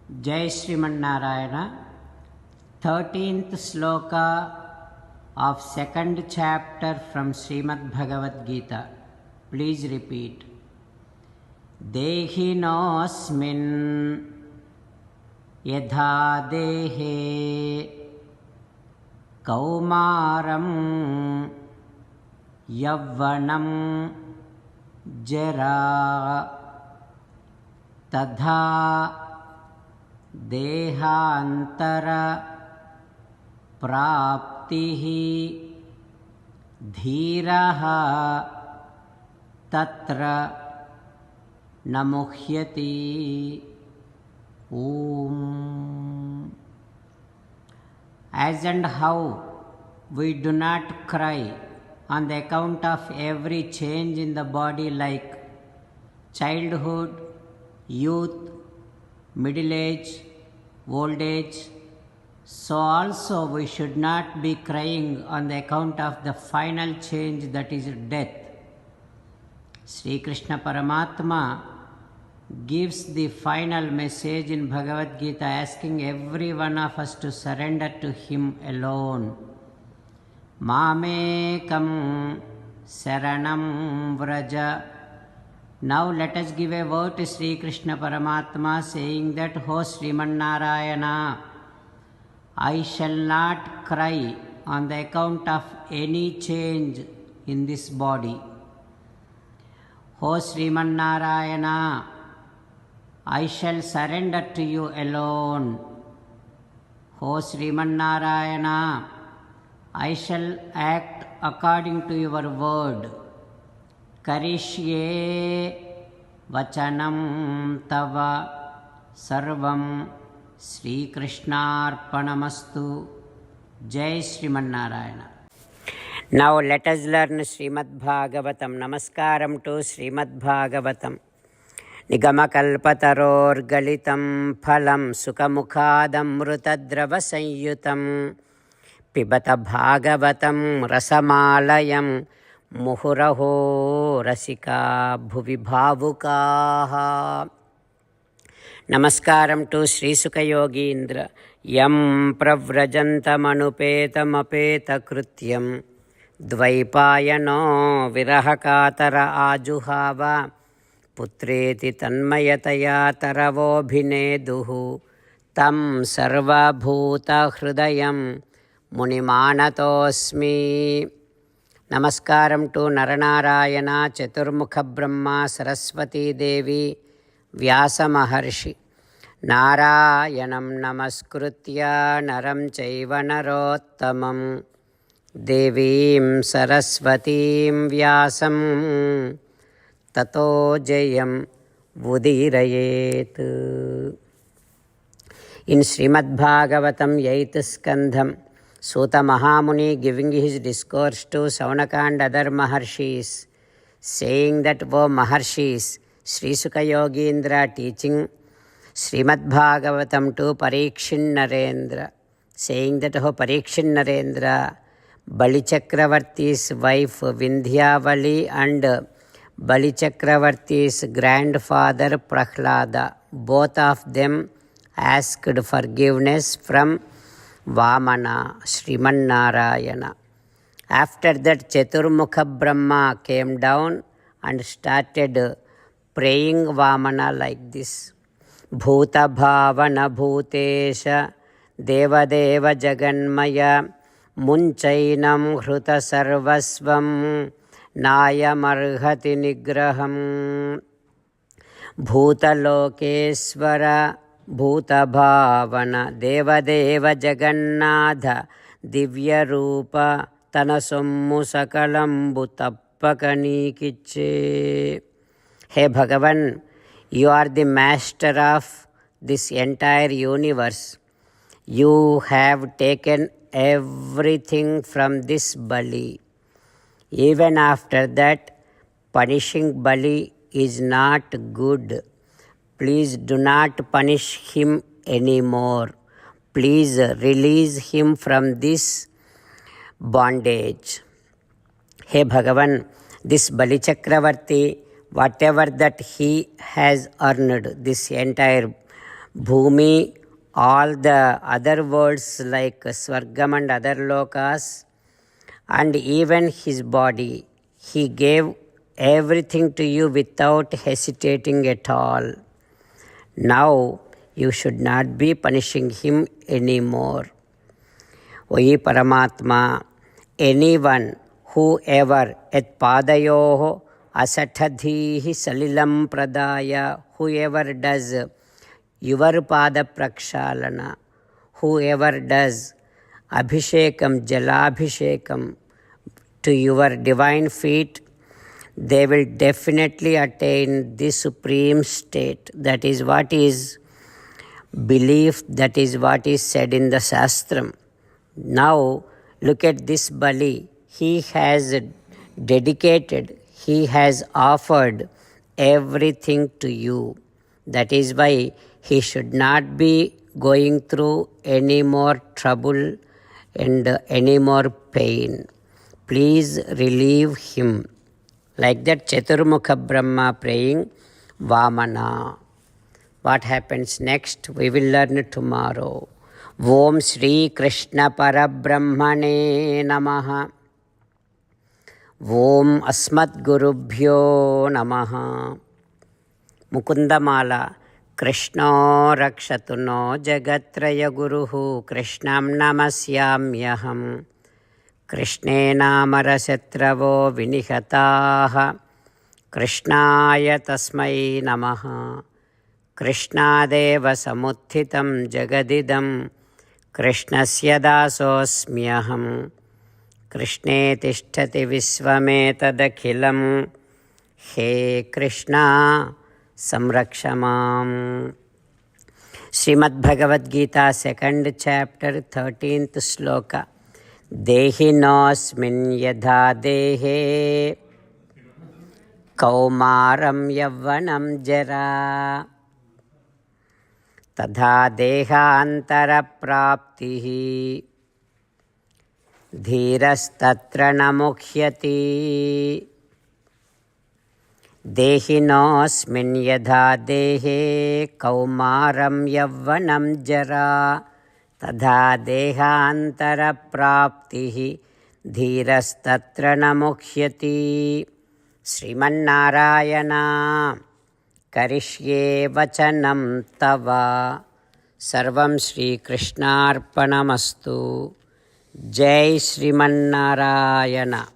Jai Srimanarayana. 13th sloka of 2nd chapter from Srimad Bhagavad Gita. Please repeat. Dehinosmin yadha dehe kaumaram yavvanam jara tadha देहांतरा प्राप्तिः धीरः तत्र न मुह्यति. Om. As and how we do not cry on the account of every change in the body like childhood, youth, middle age, old age, so also we should not be crying on the account of the final change, that is death. Sri Krishna Paramatma gives the final message in Bhagavad Gita, asking every one of us to surrender to him alone. Mamekam saranam vraja. Now let us give a word to Sri Krishna Paramatma, saying that, "Ho Srimanarayana, I shall not cry on the account of any change in this body. Ho Srimanarayana, I shall surrender to you alone. Ho Srimanarayana, I shall act according to your word. Karishye vachanam tava sarvam Sri Krishnarpanamastu." Jai Srimanarayana. Now let us learn Srimad Bhagavatam. Namaskaram to Srimad Bhagavatam. Nigamakalpatarorgalitam phalam sukamukhadamrutadrava sanyutam pibata bhagavatam rasamalayam ముహురహో రసికా భువి భావుకాః. నమస్కారం to శ్రీసుఖయోగీంద్ర. యం ప్రవ్రజంతమనుపేతమపేతకృత్యం ద్వైపాయనో విరహకాతర ఆజుహావ పుత్రేతి తన్మయతయా తరవోభినేదుః తం సర్వభూతహృదయం మునిమానతోస్మి. నమస్కారం to Nara Narayana, చతుర్ముఖ బ్రహ్మ, సరస్వతీదేవి, వ్యాసమహర్షి. నారాయణం నమస్కృత్య నరం చైవ నరోత్తమం దేవీం సరస్వతీం వ్యాసం తతో జయం ఉదీరయేత్. In Srimad Bhagavatam 8th skandham, Suta Mahamuni giving his discourse to Saunaka and other Maharshis, saying that, "O Maharshis," Sri Sukha Yogindra teaching Srimad Bhagavatam to Parikshin Narendra, saying that, "O Parikshin Narendra, Bali Chakravarti's wife Vindhyavali and Bali Chakravarti's grandfather Prahlada, both of them asked forgiveness from Vamana, Srimanarayana. After that, Chaturmukha Brahma came down and started praying Vamana like this: Bhuta Bhavana Bhutesha Devadeva Jaganmaya Munchainam Hruta Sarvasvam Nayamarhati Nigraham Bhutalokesvara Bhuta Bhavana Devadeva Jagannatha Divya Rupa Tanasommu Sakalambu Tappakani Kiche. Hey Bhagavan, you are the master of this entire universe. You have taken everything from this Bali. Even after that, punishing Bali is not good. Please do not punish him anymore. Please release him from this bondage. Hey Bhagavan, this Bali Chakravarti, whatever that he has earned, this entire Bhumi, all the other worlds like Swargam and other lokas, and even his body. He gave everything to you without hesitating at all. Now you should not be punishing him anymore. O ye Paramatma, anyone, whoever, et padayoho asatadhihi salilam pradaya, whoever does your pada prakshalana, whoever does abhishekam, jalabhishekam to your divine feet, they will definitely attain the supreme state. That is what is belief, that is what is said in the Shastram. Now look at this Bali. He has dedicated, he has offered everything to you. That is why he should not be going through any more trouble and any more pain. Please relieve him. Like that Chaturmukha Brahma praying Vamana. What happens next? We will learn tomorrow. Om Shri Krishna Parabrahmane Namaha. Om Asmat Gurubhyo Namaha. Mukundamala. Krishna Rakshatu no Jagatraya Guruhu Krishnam Namasyamyaham. Krishnena Marasatravo Vinihataha. Krishnaya Tasmai Namaha. Krishnadeva Samuthitam Jagadidam. Krishnasya Dasosmyaham. Krishne Tishtati Visvametadakhilam. He Krishna Samrakshamam. Srimad Bhagavad Gita, 2nd chapter, 13th sloka. Dehinosmin yadha dehe kaumaram yavvanam jara tadha dehantara praptihi dhirastatra namukhyati. Dehinosmin yadha dehe kaumaram yavvanam jara tadha dehantara praptihi dhirastatra namukhyati. Srimannarayana karishye vachanam tava. Sarvam Shri Krishnarpanamastu. Jai Srimannarayana.